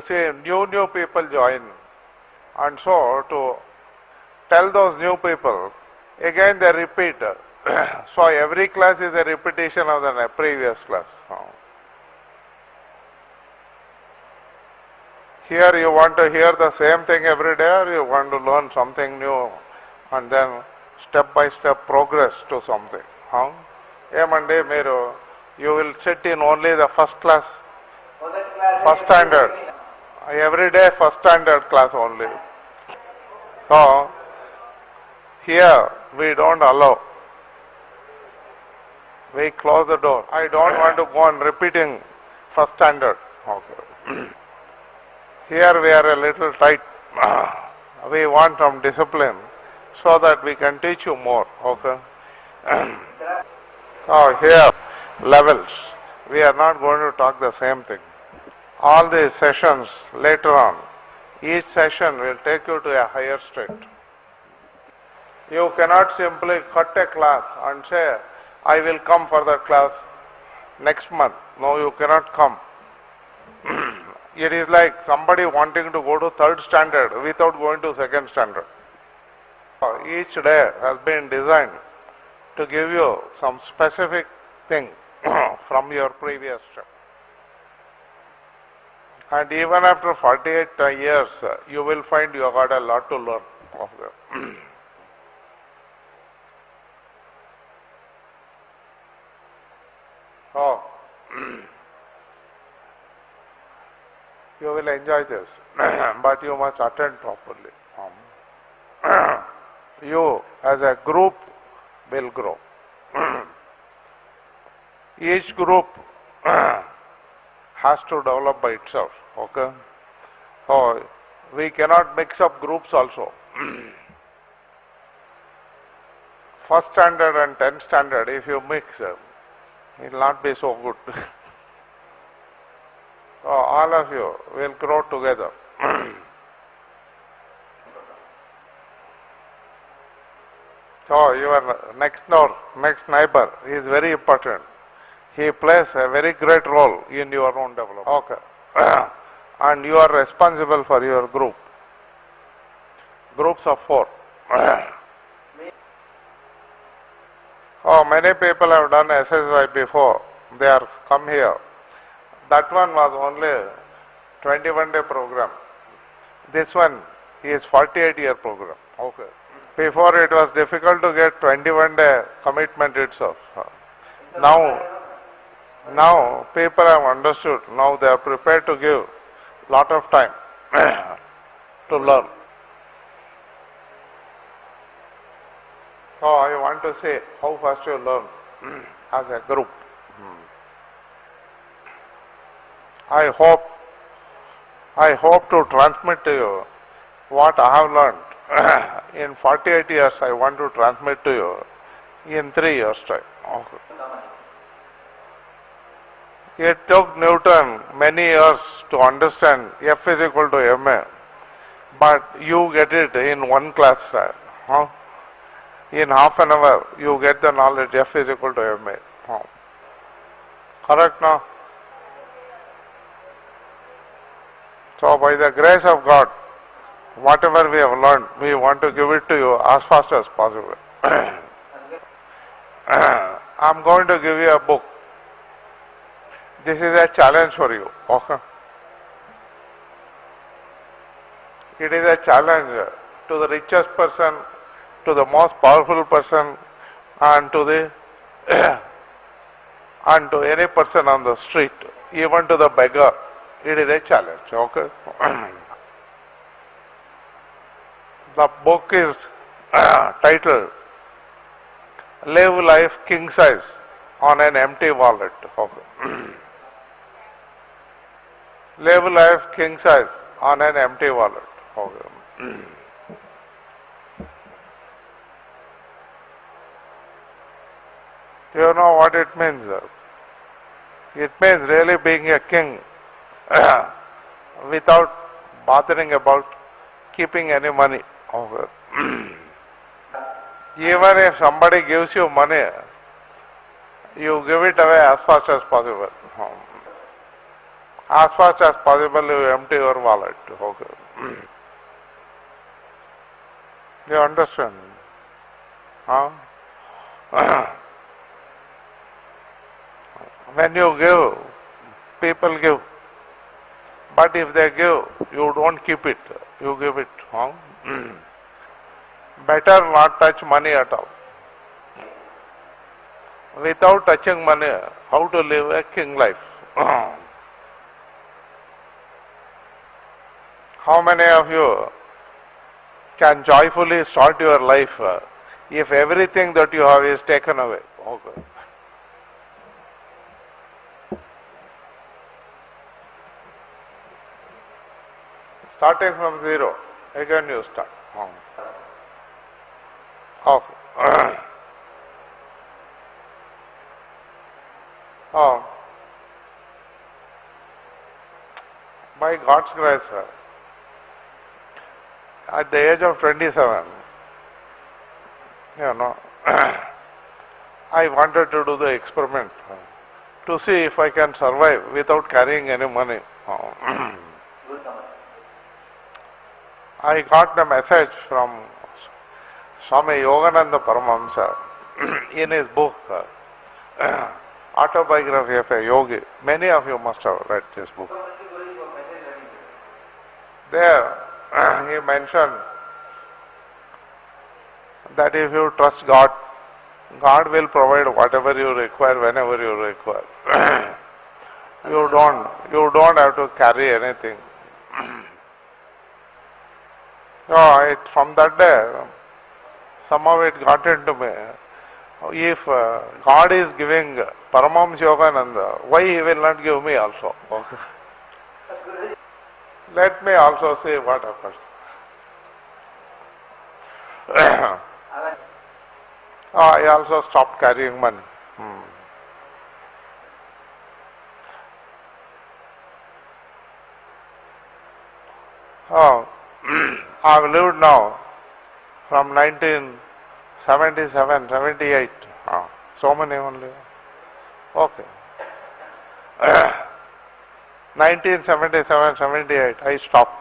see new people join, and so to tell those new people, again they repeat. So every class is a repetition of the previous class. Here you want to hear the same thing every day, or you want to learn something new and then step by step progress to something. Monday, you will sit in only the first class, first standard. Every day first standard class only. So here we don't allow. We close the door. I don't want to go on repeating first standard. Okay. Here we are a little tight. We want some discipline so that we can teach you more. Okay. Here, levels. We are not going to talk the same thing. All these sessions later on, each session will take you to a higher state. You cannot simply cut a class and say, I will come for that class next month. No, you cannot come. It is like somebody wanting to go to third standard without going to second standard. Each day has been designed to give you some specific thing from your previous step. And even after 48 years, you will find you have got a lot to learn of them. You will enjoy this, but you must attend properly. You as a group will grow. Each group has to develop by itself. Okay? So we cannot mix up groups also. First standard and 10th standard, if you mix, it will not be so good. So all of you will grow together. So your next door, next neighbor is very important. He plays a very great role in your own development. Okay. And you are responsible for your group. Groups of 4. Many people have done SSY before. They are come here. That one was only 21-day program. This one is 48-year program. Okay. Before it was difficult to get 21-day commitment itself. Now people have understood. Now they are prepared to give lot of time to learn. So I want to say how fast you learn as a group. I hope to transmit to you what I have learned. In 48 years, I want to transmit to you in 3 years' time. Okay. It took Newton many years to understand F is equal to ma, but you get it in one class. In half an hour, you get the knowledge F is equal to ma. Correct now? So by the grace of God, whatever we have learned, we want to give it to you as fast as possible. I am going to give you a book. This is a challenge for you. Okay? It is a challenge to the richest person, to the most powerful person, and to the and to any person on the street, even to the beggar. It is a challenge. Okay? The book is titled Live Life King Size on an Empty Wallet. Okay. Live life king size on an empty wallet. Okay. You know what it means? It means really being a king without bothering about keeping any money. Okay. Even if somebody gives you money, you give it away as fast as possible. As fast as possible you empty your wallet. Okay. You understand? Huh? When you give, people give. But if they give, you don't keep it. You give it. Huh? Better not touch money at all. Without touching money, how to live a king life? How many of you can joyfully start your life if everything that you have is taken away? Okay. Starting from zero, again you start. Okay. Oh, by God's grace, at the age of 27, I wanted to do the experiment to see if I can survive without carrying any money. I got a message from Swami Yogananda Paramahamsa in his book, Autobiography of a Yogi. Many of you must have read this book. There, he mentioned that if you trust God, God will provide whatever you require whenever you require. You don't have to carry anything. From that day, somehow it got into me. If God is giving Paramahamsa Yogananda, why he will not give me also? Okay. Let me also say what happens. I also stopped carrying money. I've lived now from 1977, 78. So many only. Okay. 1977, 78, I stopped.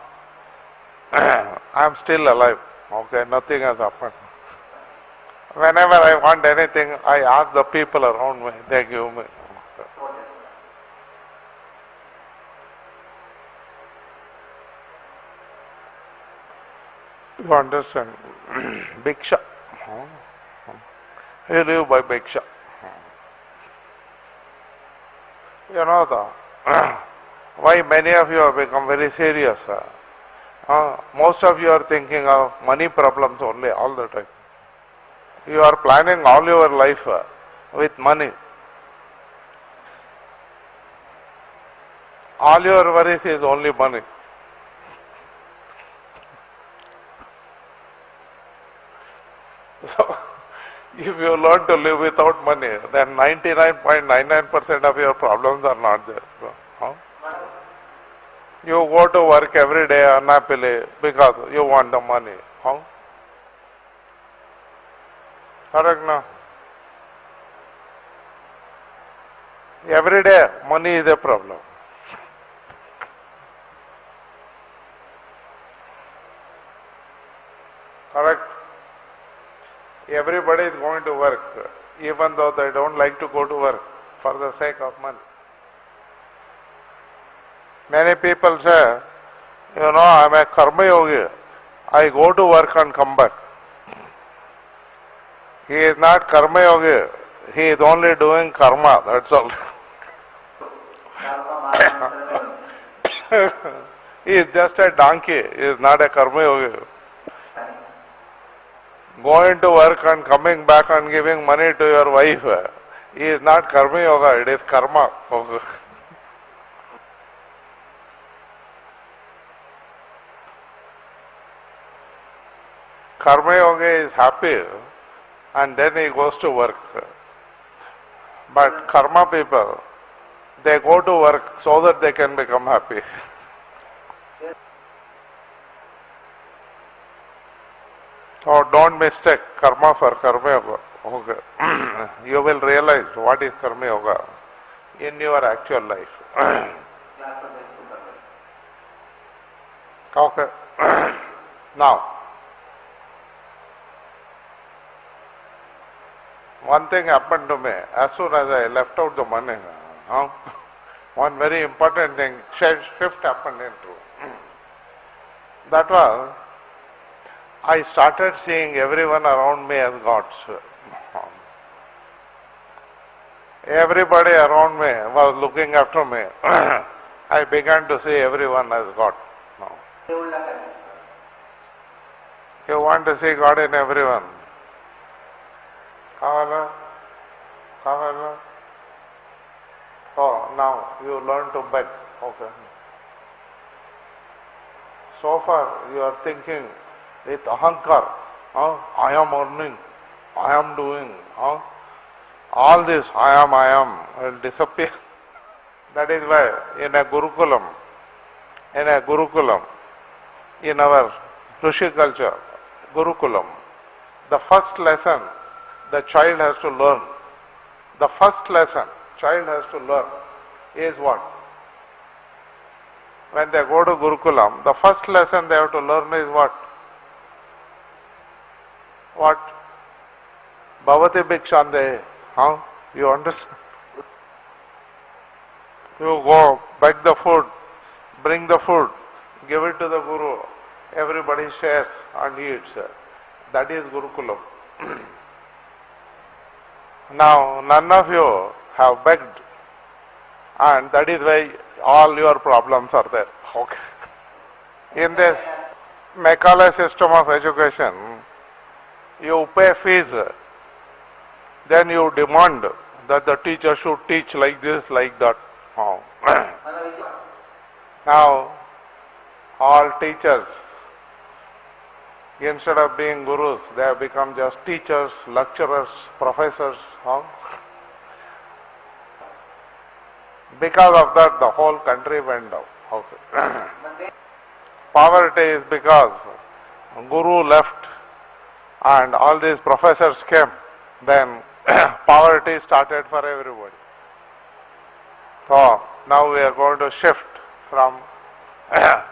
I'm still alive. Okay, nothing has happened. Whenever I want anything, I ask the people around me, they give me. You understand? Bhiksha. You live by Bhiksha. You know why many of you have become very serious. Most of you are thinking of money problems only all the time. You are planning all your life with money. All your worries is only money. So, if you learn to live without money, then 99.99% of your problems are not there. You go to work every day unhappily because you want the money. Correct, no? Every day money is a problem. Correct? Everybody is going to work, even though they don't like to go to work for the sake of money. Many people say, I'm a karma yogi. I go to work and come back. He is not karma yogi. He is only doing karma, that's all. He is just a donkey. He is not a karma yogi. Going to work and coming back and giving money to your wife, he is not karma yoga, it is karma. Karma yoga is happy and then he goes to work. But karma people, they go to work so that they can become happy. Oh, don't mistake karma for karma yoga. Okay. You will realize what is karma yoga in your actual life. Okay. Now, one thing happened to me as soon as I left out the money. Huh? One very important thing, shift happened into. That was, I started seeing everyone around me as gods. Everybody around me was looking after me. I began to see everyone as God. No. You want to see God in everyone. Kavala? Kavala? Oh, now you learn to beg. Okay. So far you are thinking with ahankar. I am earning. I am doing. All this I am will disappear. That is why in a Gurukulam, in our Rishi culture, Gurukulam, the first lesson the child has to learn, the first lesson child has to learn is what? When they go to Gurukulam, the first lesson they have to learn is what? What? Bhavati Bhikshande. You understand? You go, beg the food, bring the food, give it to the Guru. Everybody shares and eats. That is Gurukulam. Now, none of you have begged, and that is why all your problems are there. Okay. In this Macaulay system of education, you pay fees, then you demand that the teacher should teach like this, like that. Now, all teachers, instead of being gurus, they have become just teachers, lecturers, professors. Because of that, the whole country went down. Okay. Poverty is because Guru left and all these professors came. Then poverty started for everybody. So now we are going to shift from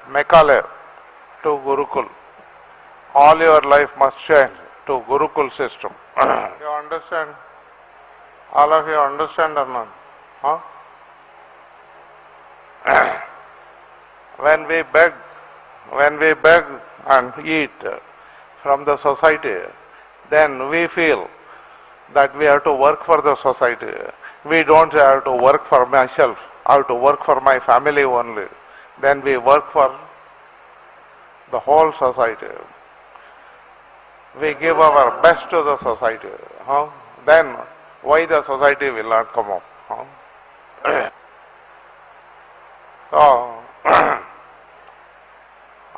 Macaulay to Gurukul. All your life must change to Gurukul system. You understand? All of you understand or not? When we beg and eat from the society, then we feel that we have to work for the society. We don't have to work for myself. I have to work for my family only. Then we work for the whole society. We give our best to the society. Then why the society will not come up? So,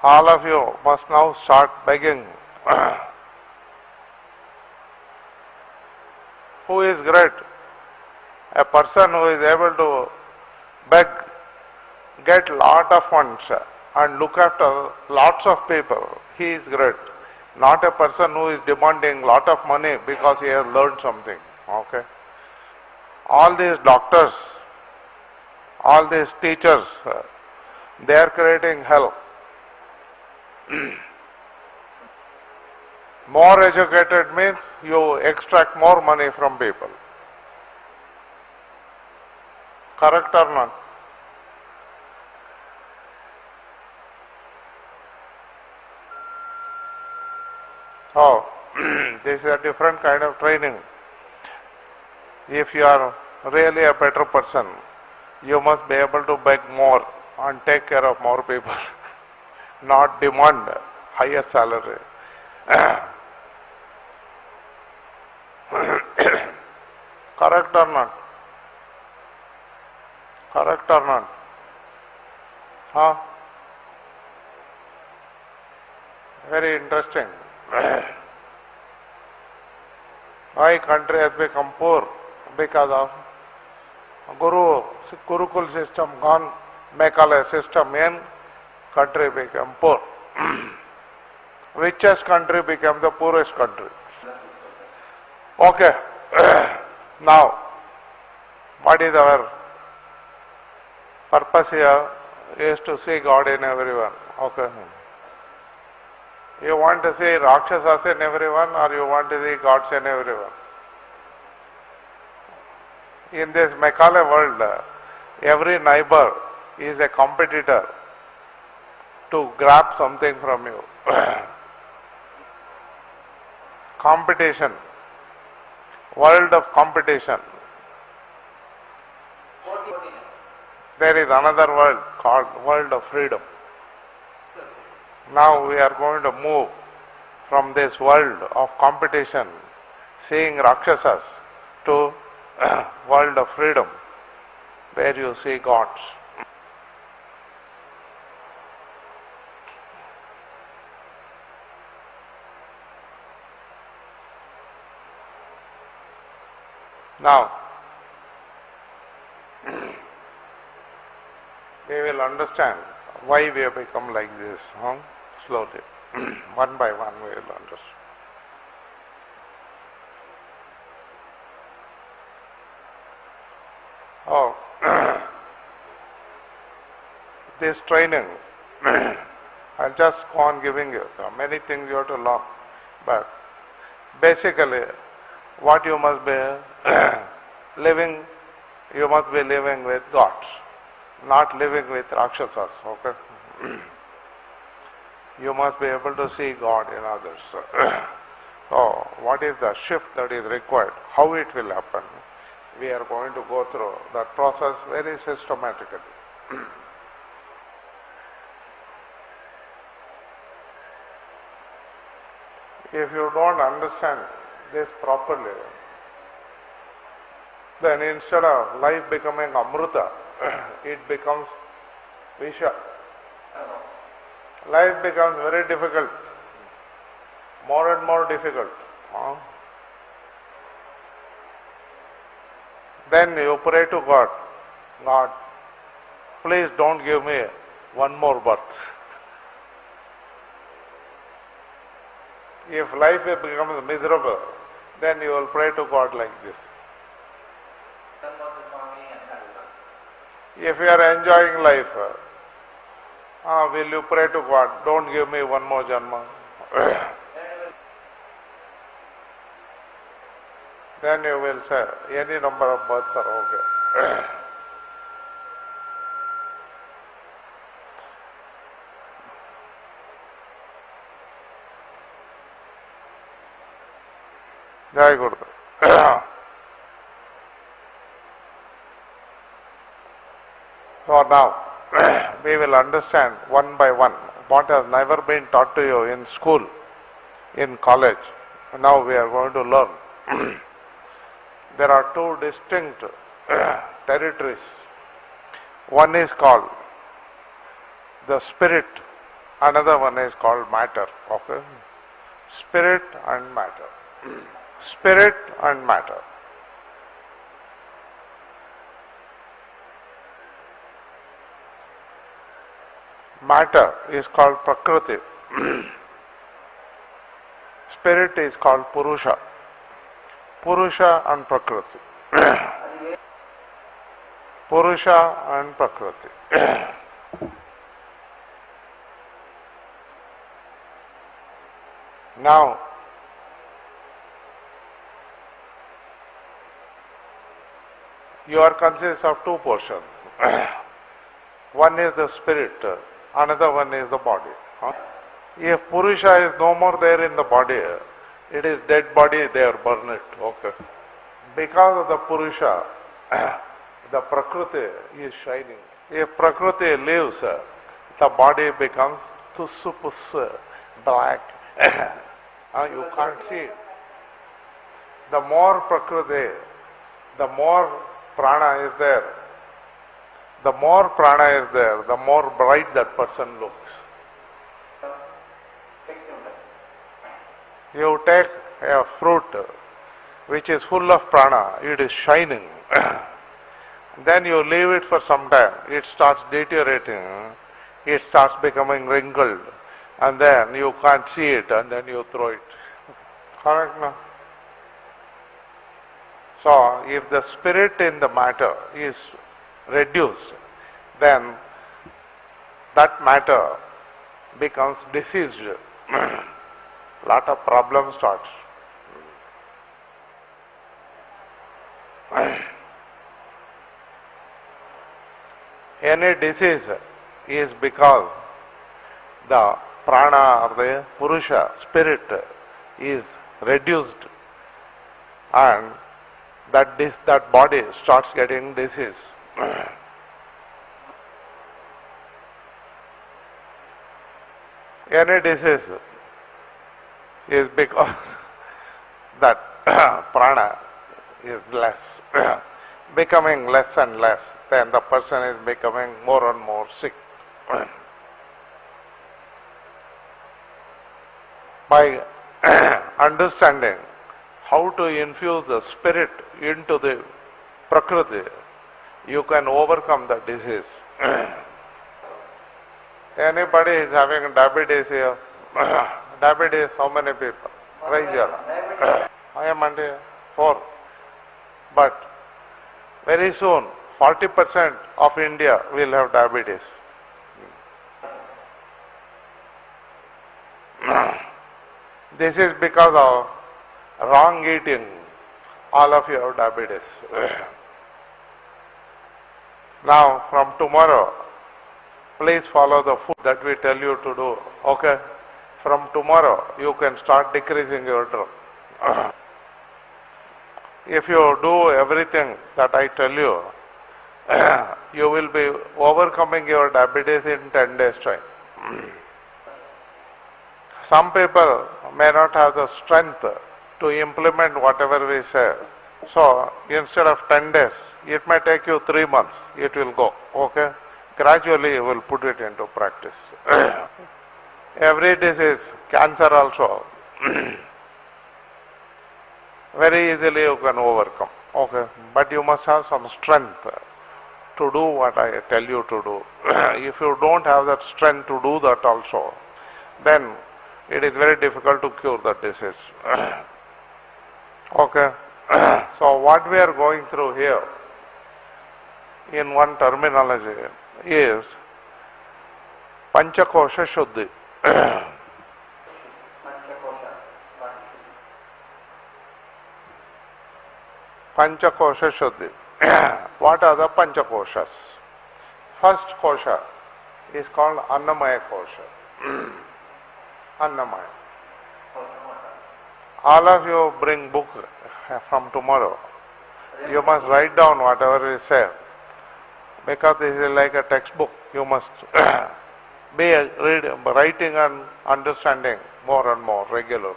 all of you must now start begging. Who is great? A person who is able to beg, get lot of funds and look after lots of people. He is great. Not a person who is demanding lot of money because he has learned something. Okay. All these doctors, all these teachers, they are creating hell. More educated means you extract more money from people. Correct or not? Oh, this is a different kind of training. If you are really a better person, you must be able to beg more and take care of more people, not demand higher salary. Correct or not? Correct or not? Very interesting. Why country has become poor? Because of Gurukul system gone, Macaulay system in, country became poor. Richest country became the poorest country. Okay. Now, what is our purpose here is to see God in everyone. Okay. You want to see Rakshasas in everyone or you want to see gods in everyone? In this Macaulay world, every neighbor is a competitor to grab something from you. Competition, world of competition. There is another world called world of freedom. Now we are going to move from this world of competition, seeing Rakshasas, to world of freedom, where you see gods. Now, we will understand why we have become like this, slowly. One by one we will understand. Oh, this training, I'll just go on giving you. There are many things you have to learn, but basically, what you must be living, you must be living with gods, not living with Rakshasas, okay? You must be able to see God in others. So, what is the shift that is required? How it will happen? We are going to go through that process very systematically. If you don't understand this properly, then instead of life becoming Amruta, it becomes Visha. Life becomes very difficult, more and more difficult. Then you pray to God, God, please don't give me one more birth. If life becomes miserable, then you will pray to God like this. If you are enjoying life, will you pray to God, don't give me one more janma? Then you will say, any number of births are okay. Jai Gurudev. So now, we will understand one by one what has never been taught to you in school, in college. Now we are going to learn. There are two distinct territories. One is called the spirit, another one is called matter. Okay? Spirit and matter. Spirit and matter. Matter is called Prakriti. Spirit is called Purusha. Purusha and Prakriti. Purusha and Prakriti. Now, you are consist of two portions. One is the spirit, another one is the body. If Purusha is no more there in the body, it is dead body, they are burn it. Okay. Because of the Purusha, the Prakriti is shining. If Prakriti leaves, the body becomes tussupus, black. You can't see it. The more Prakriti, the more prana is there. The more prana is there, the more bright that person looks. You take a fruit which is full of prana, it is shining. Then you leave it for some time, it starts deteriorating, it starts becoming wrinkled, and then you can't see it, and then you throw it. Correct, no? So, if the spirit in the matter is reduced, then that matter becomes diseased. Lot of problems starts. Any disease is because the prana or the purusha, spirit, is reduced, and that body starts getting disease. Any disease is because that prana is less, becoming less and less, then the person is becoming more and more sick. By understanding how to infuse the spirit into the prakriti, you can overcome the disease. Anybody is having diabetes here? Diabetes, how many people? Raise your hand. I am under 4. But very soon, 40% of India will have diabetes. This is because of wrong eating. All of you have diabetes. Now, from tomorrow, please follow the food that we tell you to do. Okay? From tomorrow, you can start decreasing your drug. If you do everything that I tell you, you will be overcoming your diabetes in 10 days' time. Some people may not have the strength to implement whatever we say. So, instead of 10 days, it may take you 3 months. It will go. Okay? Gradually, you will put it into practice. Every disease, cancer also, very easily you can overcome. Okay? But you must have some strength to do what I tell you to do. If you don't have that strength to do that also, then it is very difficult to cure the disease. Okay? So what we are going through here, in one terminology, is Panchakosha Shuddhi. Panchakosha Shuddhi. What are the Panchakoshas? First kosha is called Annamaya Kosha. Annamaya. All of you bring book from tomorrow. You must write down whatever we say, because this is like a textbook. You must be writing and understanding more and more regularly.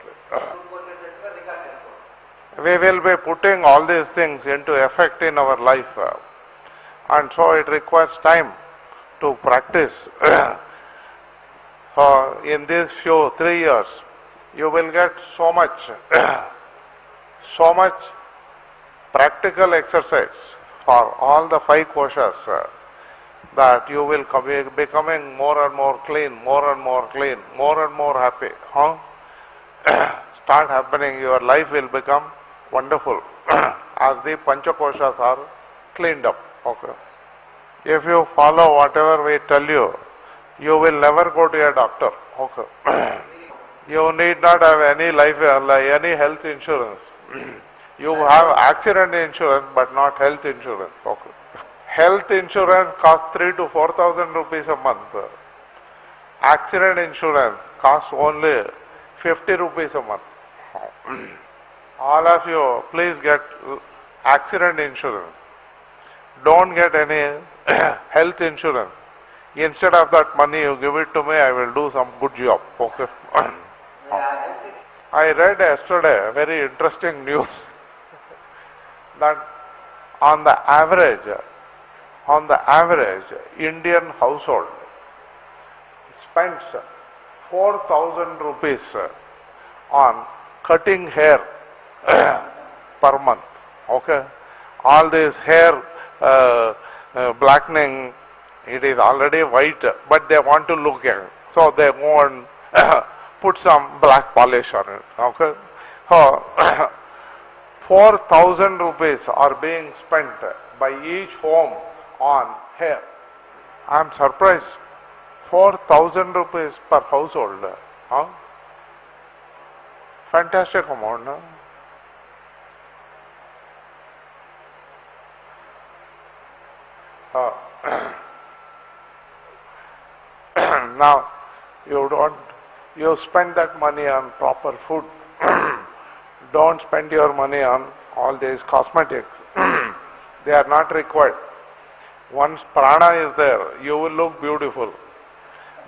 We will be putting all these things into effect in our life, and so it requires time to practice. In these 3 years, you will get so much practical exercise for all the 5 koshas, that you will be becoming more and more clean, more and more clean, more and more happy. Start happening, your life will become wonderful as the Panchakoshas are cleaned up. Okay. If you follow whatever we tell you, you will never go to a doctor. Okay. You need not have any any health insurance. You have accident insurance but not health insurance. Okay. Health insurance costs 3,000 to 4,000 rupees a month. Accident insurance costs only 50 rupees a month. All of you, please get accident insurance. Don't get any health insurance. Instead of that money, you give it to me, I will do some good job. Okay. I read yesterday very interesting news that on the average, Indian household spends 4,000 rupees on cutting hair per month. Okay, all this hair blackening, it is already white, but they want to look young, so they go and put some black polish on it. Okay, so 4,000 rupees are being spent by each home on hair. I am surprised. 4,000 rupees per household. Huh? Fantastic amount. No? Uh, now, you spend that money on proper food. Don't spend your money on all these cosmetics. They are not required. Once prana is there, you will look beautiful.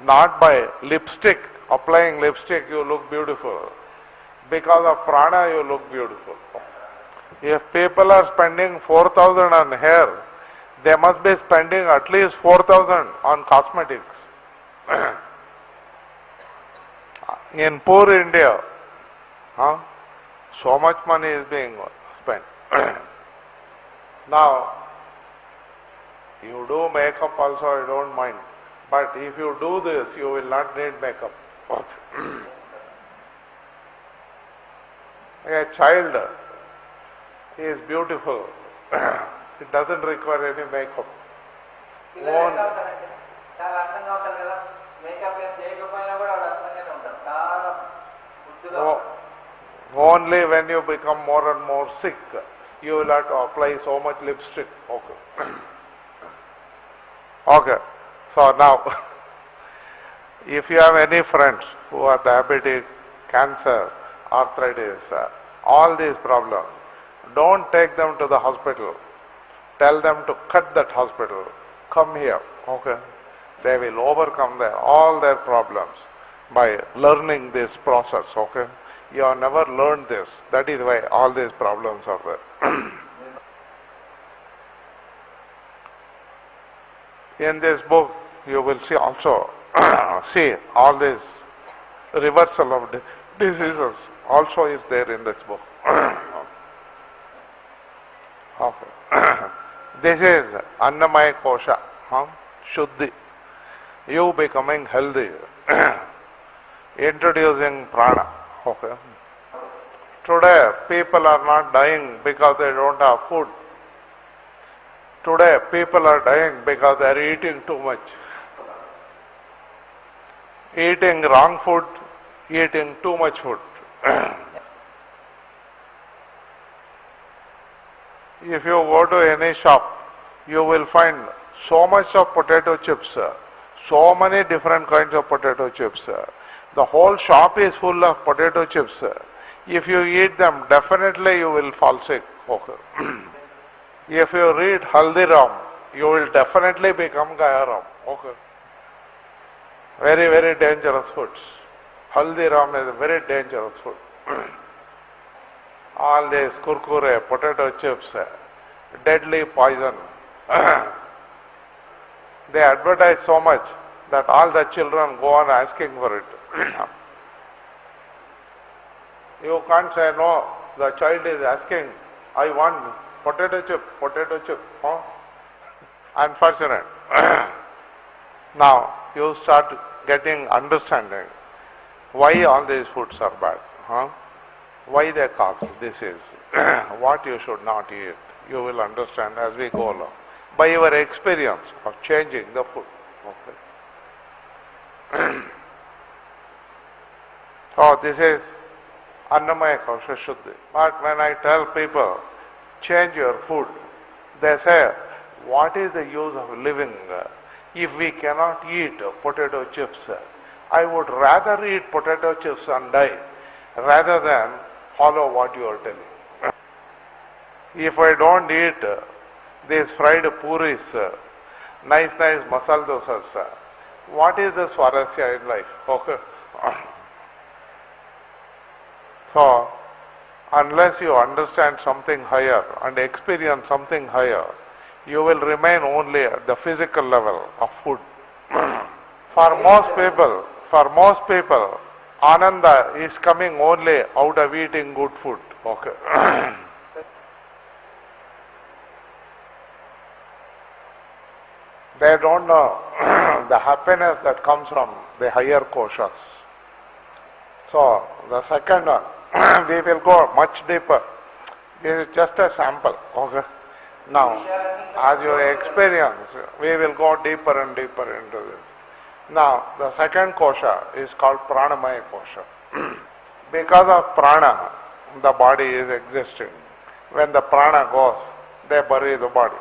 Not by lipstick, applying lipstick you look beautiful. Because of prana you look beautiful. If people are spending 4,000 on hair, they must be spending at least 4,000 on cosmetics. In poor India, so much money is being spent. Now, you do makeup also, I don't mind. But if you do this, you will not need makeup. A child is beautiful. It doesn't require any makeup. Only when you become more and more sick, you will have to apply so much lipstick. Okay. Okay. So now, if you have any friends who are diabetic, cancer, arthritis, all these problems, don't take them to the hospital. Tell them to cut that hospital. Come here. Okay. They will overcome all their problems by learning this process. Okay. You have never learned this. That is why all these problems are there. In this book, you will see also see all this reversal of diseases also is there in this book. Okay. This is Annamaya Kosha, Shuddhi. You becoming healthy. Introducing prana. Okay. Today, people are not dying because they don't have food. Today, people are dying because they are eating too much. Eating wrong food, eating too much food. If you go to any shop, you will find so much of potato chips, so many different kinds of potato chips. The whole shop is full of potato chips. If you eat them, definitely you will fall sick. Okay. If you read Haldiram, you will definitely become Gayaram. Okay. Very, very dangerous foods. Haldiram is a very dangerous food. All these kurkure, potato chips, deadly poison. They advertise so much that all the children go on asking for it. You can't say no. The child is asking, I want potato chip, potato chip. Huh? Unfortunate. Now you start getting understanding why all these foods are bad. Huh? Why they cause disease. What you should not eat. You will understand as we go along. By your experience of changing the food. Okay. So this is Annamaya Kosha Shuddhi. But when I tell people, change your food, they say, what is the use of living if we cannot eat potato chips? I would rather eat potato chips and die rather than follow what you are telling. If I don't eat these fried puris, nice masala dosas, what is the swarasya in life? Okay. So, unless you understand something higher and experience something higher, you will remain only at the physical level of food. For most people, Ananda is coming only out of eating good food. Okay. They don't know the happiness that comes from the higher koshas. So, the second one, we will go much deeper. This is just a sample. Okay. Now, as you experience, we will go deeper and deeper into this. Now, the second kosha is called pranamaya kosha. Because of prana, the body is existing. When the prana goes, they bury the body.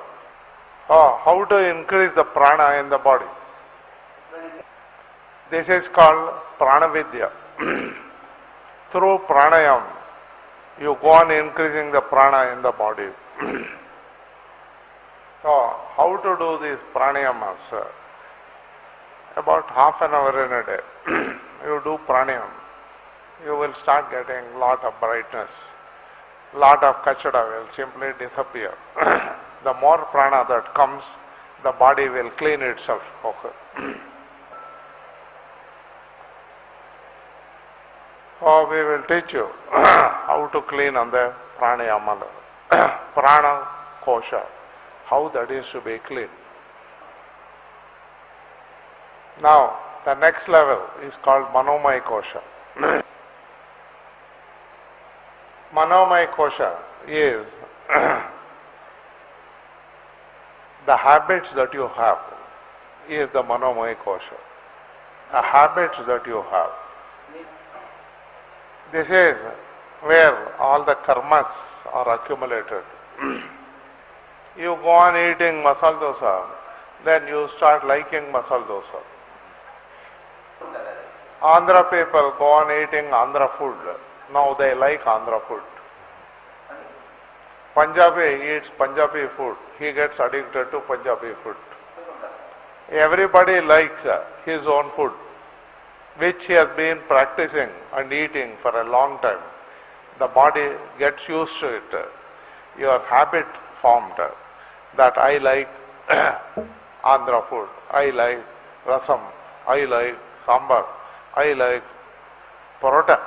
Oh, how to increase the prana in the body? This is called pranavidya. Through pranayam, you go on increasing the prana in the body. So, how to do these pranayamas? About half an hour in a day. You do pranayam. You will start getting lot of brightness. Lot of kachada will simply disappear. The more prana that comes, the body will clean itself. Okay. Oh, we will teach you how to clean on the pranayama. Prana kosha. How that is to be clean. Now, the next level is called manomaya kosha. Manomaya kosha is the habits that you have is the manomaya kosha. The habits that you have. This is where all the karmas are accumulated. You go on eating masala dosa, then you start liking masala dosa. Andhra people go on eating Andhra food. Now they like Andhra food. Punjabi eats Punjabi food. He gets addicted to Punjabi food. Everybody likes his own food, which he has been practicing and eating for a long time. The body gets used to it. Your habit formed that I like Andhra food, I like rasam, I like sambar, I like parota.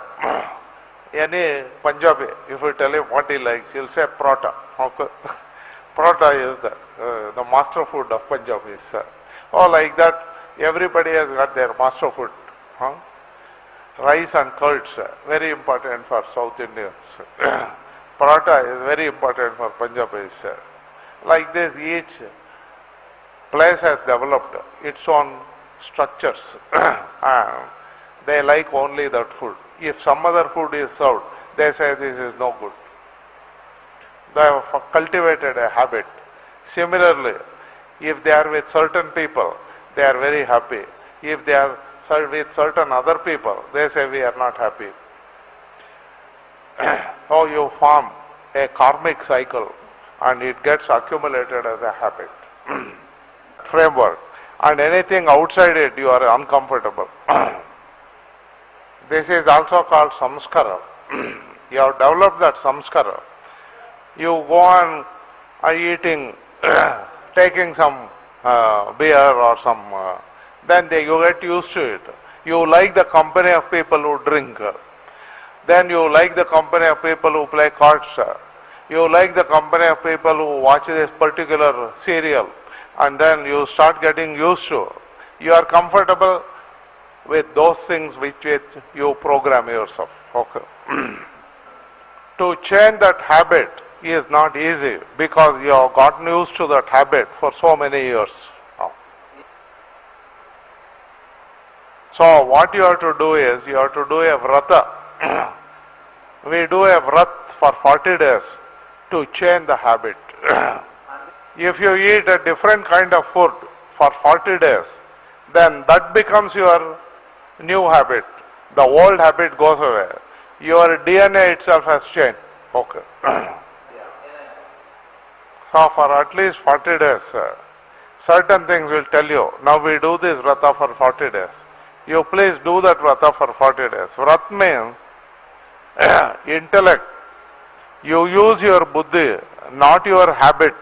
Any Punjabi, if you tell him what he likes, he'll say parota. Okay. Parota is the master food of Punjabis. Oh, like that, everybody has got their master food. Huh? Rice and curds, very important for South Indians. Parata is very important for Punjabis. Like this, each place has developed its own structures. They like only that food. If some other food is served, they say this is no good. They have cultivated a habit. Similarly, if they are with certain people, they are very happy. If they are with certain other people, they say we are not happy. So you form a karmic cycle and it gets accumulated as a habit. Framework. And anything outside it, you are uncomfortable. This is also called samskara. You have developed that samskara. You go on eating, taking some beer or some, then you get used to it. You like the company of people who drink. Then you like the company of people who play cards. You like the company of people who watch this particular serial. And then you start getting used to. You are comfortable with those things which you program yourself. Okay. To change that habit is not easy because you have gotten used to that habit for so many years. So what you have to do is, you have to do a vrata. We do a vrat for 40 days to change the habit. If you eat a different kind of food for 40 days, then that becomes your new habit. The old habit goes away. Your DNA itself has changed. Okay. So for at least 40 days, certain things will tell you, now we do this vrata for 40 days. You please do that vrata for 40 days. Vrat means intellect. You use your buddhi, not your habit.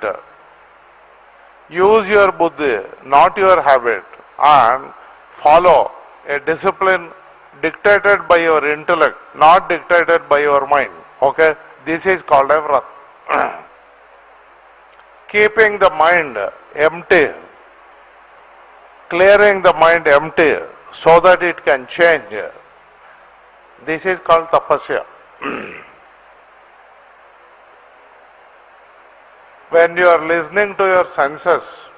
Use your buddhi, not your habit, and follow a discipline dictated by your intellect, not dictated by your mind. Okay? This is called a vrat. Keeping the mind empty, clearing the mind empty so that it can change. This is called tapasya. When you are listening to your senses,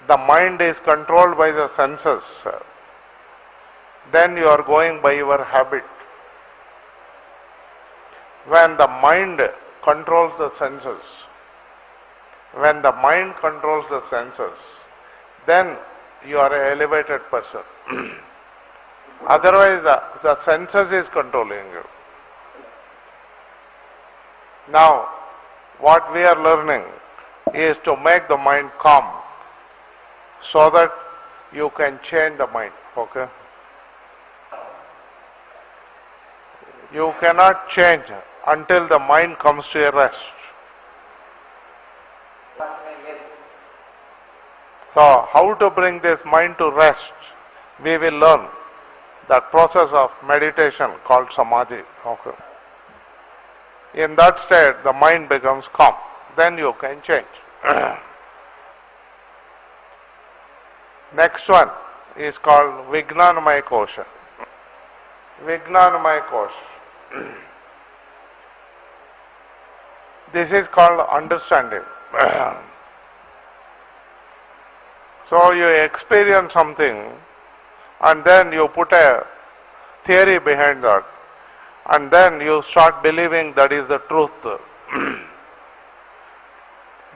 the mind is controlled by the senses, then you are going by your habit. When the mind controls the senses, when the mind controls the senses, then you are an elevated person. Otherwise, the senses is controlling you. Now, what we are learning is to make the mind calm so that you can change the mind. Okay? You cannot change until the mind comes to a rest. So, how to bring this mind to rest? We will learn that process of meditation called samadhi. Okay. In that state, the mind becomes calm. Then you can change. Next one is called Vijnanamaya Kosha. Vijnanamaya Kosha. This is called understanding. So you experience something and then you put a theory behind that and then you start believing that is the truth.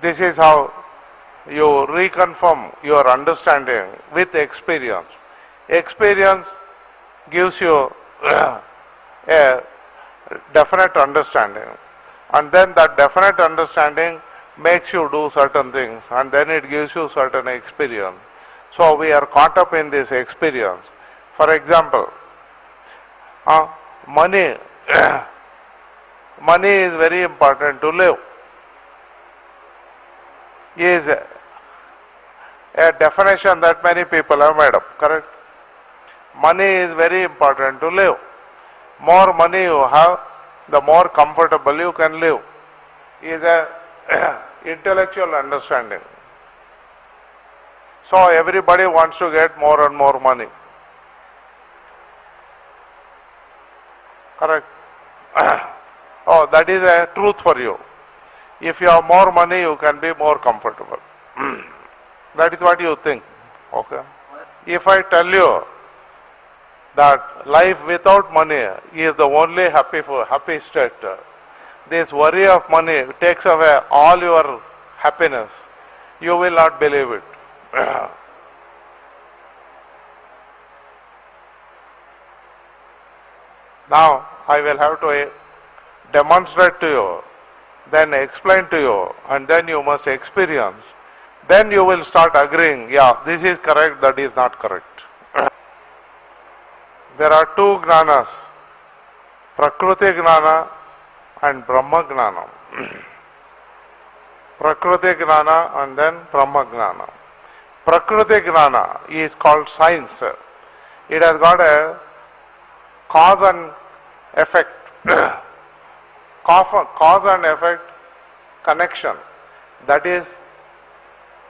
This is how you reconfirm your understanding with experience. Experience gives you a definite understanding, and then that definite understanding makes you do certain things, and then it gives you certain experience. So we are caught up in this experience. For example, money money is very important to live. Is a definition that many people have made up, correct? Money is very important to live. More money you have, the more comfortable you can live. Is a intellectual understanding. So everybody wants to get more and more money. Correct? Oh, that is a truth for you. If you have more money, you can be more comfortable. That is what you think. Okay? If I tell you that life without money is the only happy state, this worry of money takes away all your happiness, you will not believe it. Now, I will have to demonstrate to you, then explain to you, and then you must experience. Then you will start agreeing, yeah, this is correct, that is not correct. There are two jnanas, Prakriti Jnana and Brahma Jnana. Prakriti Jnana and then Brahma Jnana. Prakriti Jnana is called science. It has got a cause and effect. Cause and effect connection. That is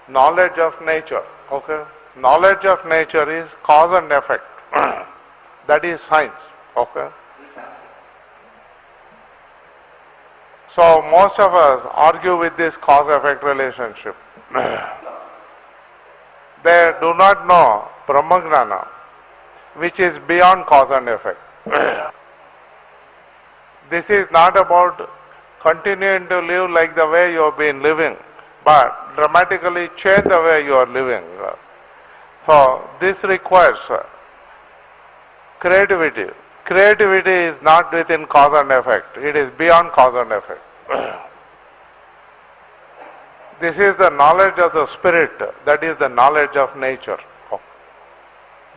knowledge of nature. Okay? Knowledge of nature is cause and effect. That is science. Okay? So most of us argue with this cause-effect relationship. They do not know Brahmajnana, which is beyond cause and effect. This is not about continuing to live like the way you have been living, but dramatically change the way you are living. So this requires creativity. Creativity is not within cause and effect, it is beyond cause and effect. This is the knowledge of the spirit, that is the knowledge of nature.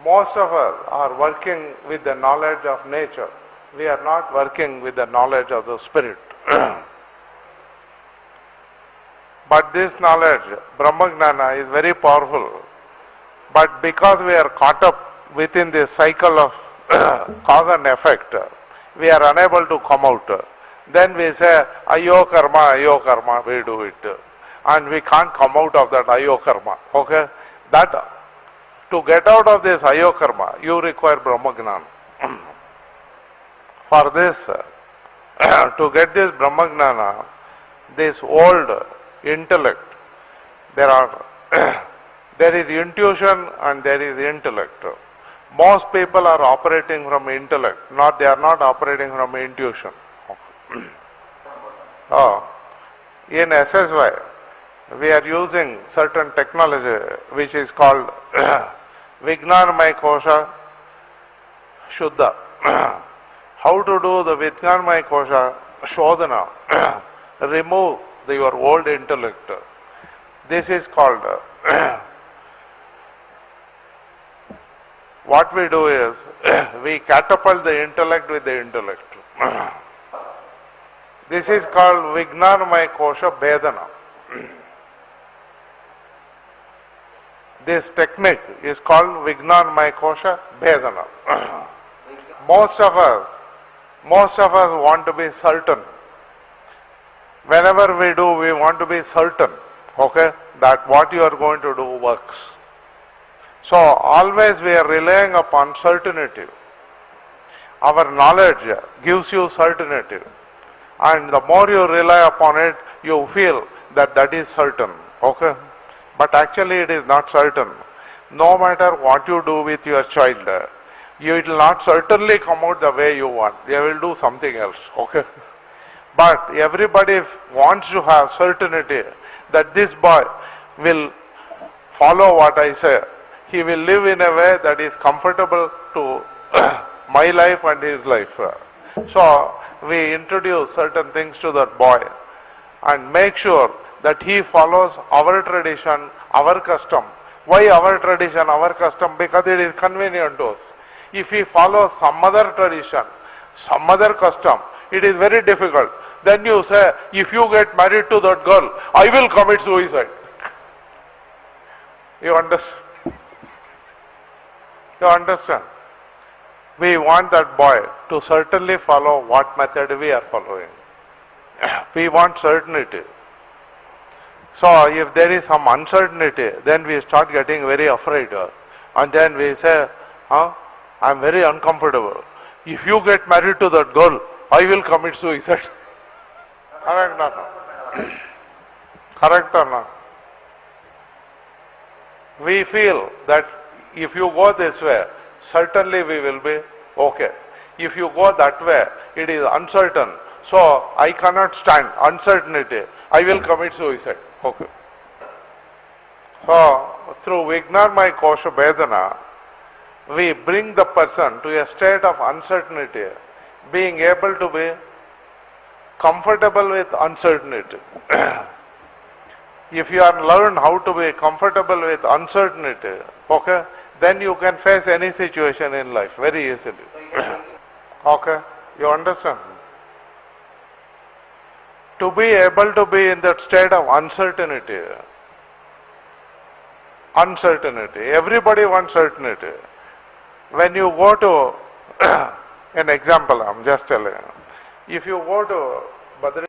Most of us are working with the knowledge of nature. We are not working with the knowledge of the spirit. But this knowledge, Brahmajnana, is very powerful. But because we are caught up within this cycle of cause and effect, we are unable to come out. Then we say, ayo karma, we do it. And we can't come out of that ayo karma. Okay? That, to get out of this ayo karma, you require Brahmajnana. For this, to get this Brahmajnana, this old intellect, there are There is intuition and there is intellect. Most people are operating from intellect, they are not operating from intuition. In SSY, we are using certain technology which is called Vignanamaya Kosha Shuddha. How to do the Vignanamaya Kosha Shodhana, remove your old intellect. This is called, what we do is, we catapult the intellect with the intellect. This is called Vignanamaya Kosha Bhedana. This technique is called Vignanamaya Kosha Bhedana. Most of us want to be certain. Whenever we do, we want to be certain, okay, that what you are going to do works. So always we are relying upon certainty. Our knowledge gives you certainty. And the more you rely upon it, you feel that that is certain, okay? But actually it is not certain. No matter what you do with your child, you will not certainly come out the way you want. They will do something else, okay? But everybody wants to have certainty that this boy will follow what I say. He will live in a way that is comfortable to my life and his life. So we introduce certain things to that boy and make sure that he follows our tradition, our custom. Why our tradition, our custom? Because it is convenient to us. If he follows some other tradition, some other custom, it is very difficult. Then you say, if you get married to that girl, I will commit suicide. You understand? You understand? We want that boy to certainly follow what method we are following. We want certainty. So if there is some uncertainty, then we start getting very afraid. And then we say, I am very uncomfortable. If you get married to that girl, I will commit suicide. Correct or not? Correct or not? We feel that if you go this way, certainly we will be okay. If you go that way, it is uncertain. So I cannot stand uncertainty. I will commit suicide. Okay. So through Vignanamaya Kosha Bhedana, we bring the person to a state of uncertainty, being able to be comfortable with uncertainty. If you are learned how to be comfortable with uncertainty, okay, then you can face any situation in life very easily. Okay, you understand? To be able to be in that state of uncertainty, everybody wants certainty. When you go to, an example I am just telling you, if you go to Badri